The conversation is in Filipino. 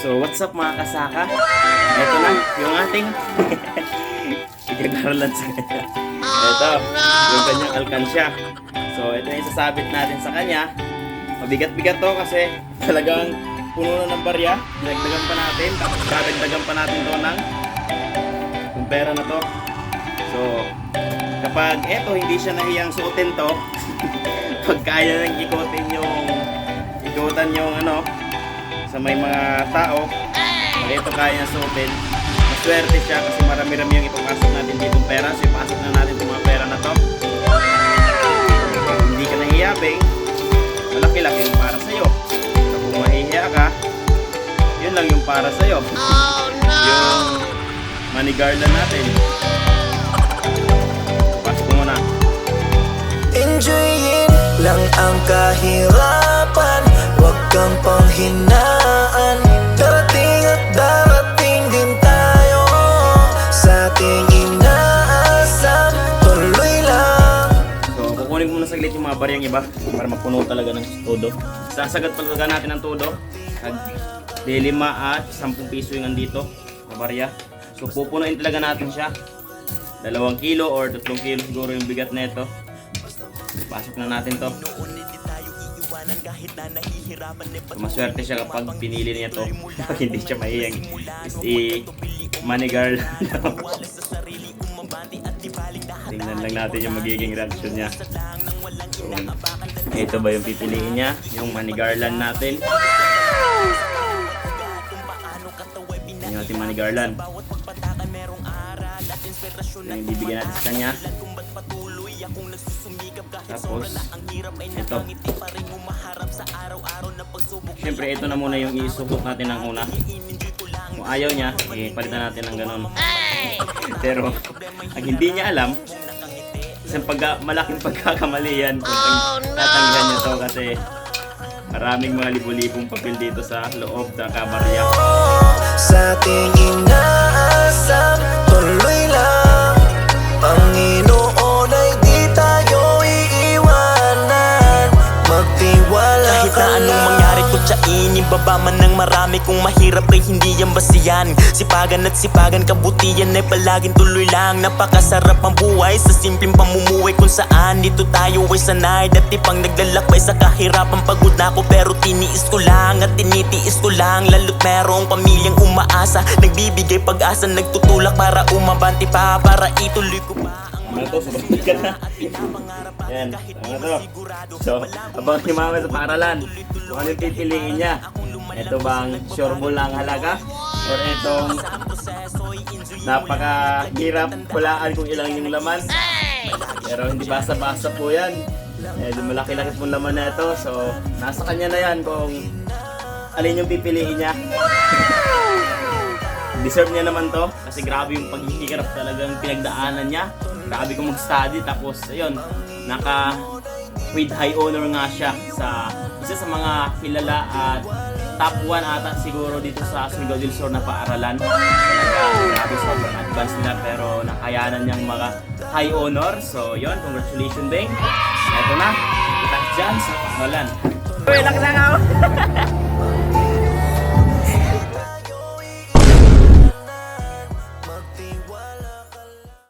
So what's up mga kasaka? Ito na yung ating igagarolan sa kanya. Ito, yung kanyang alkansya. So ito yung isasabit natin sa kanya. Mabigat-bigat to kasi talagang puno na ng barya. Dagdagan pa natin, tapos dadagdagan pa natin to ng yung pera na to. So kapag eto hindi siya nahiyang suotin to, pag kaya nang ikutan yung ano sa may mga tao, ito kaya niya suotin, maswerte siya kasi marami-rami yung ipapasok natin ditong pera. So ipasok na natin itong mga pera na to. Hindi ka nahihiyabing, malaki-laki yung para sa'yo. So kung mahihiya ka, yun lang yung para sa'yo. Yung money garland natin. Pasok mo muna. Enjoyin lang ang kahirapan, huwag kang panghinaan. Darating at darating din tayo sa ating inaasam. Tuloy lang. So kukunin ko muna saglit yung mga bariyang iba para mapuno talaga ng todo. Sasagat talaga natin ang todo. Di 5 at 10 piso yung andito na barya. So pupunuin talaga natin siya. 2 kilo or 3 kilo siguro yung bigat na ito. Pasok na natin to. So, maswerte siya kapag pinili niya to. Kapag hindi siya mahiyang money girl. Tingnan lang natin yung magiging reaction niya. So, ito ba yung pipiliin niya? Yung money garland natin. Yung ating money garland. Yung bibigyan natin sa kanya. Tapos ito. Siyempre ito na muna yung isuot natin ng una. Kung ayaw niya, palitan natin ng ganon. Pero ang hindi niya alam, isang malaking pagkakamali yan kung tatanggihan niya to kasi maraming mga libo-libong papel dito sa loob ng kabarya. Sa ating inaasam, tuloy lang. Panginoon ay di tayo iiwanan. Magtiwala kahit na anong mangyari ko tsainin, baba man ng marami. Kung mahirap ay hindi yan basihan. Sipagan at sipagan, kabutihan ay palaging tuloy lang. Napakasarap ang buhay sa simpleng pamumuhay kung saan dito tayo ay sanay. Dati pang naglalakbay sa kahirapan, pagod na ako pero tiniis ko lang at tinitiis ko lang. Lalo't merong pamilyang umaasa, nagbibigay pag-asa, nagtutulak para umabanti pa, para ituloy ko pa. Ano to? Sobrang bigat na. Yan. Ano to? So, abang si mama sa paaralan. Kung ano yung pipiliin niya. Ito bang sureball lang halaga? Or itong napakahirap hulaan kung ilang yung laman? Pero hindi basa-basa po yan. Malaki-laki pong laman na ito. So, nasa kanya na yan kung alin yung pipiliin niya. Deserve niya naman to kasi grabe yung paghihirap talagang pinagdaanan niya. Grabe kong mag-study tapos ayun, with high honor nga siya sa isa sa mga kilala at top 1 ata siguro dito sa Surigao del Sur na paaralan. Grabe sobrang advanced nila pero nakayanan niyang mga high honor. So yun, congratulations Beng. Ito na, kita dyan sa paaralan. Uy, lang ako.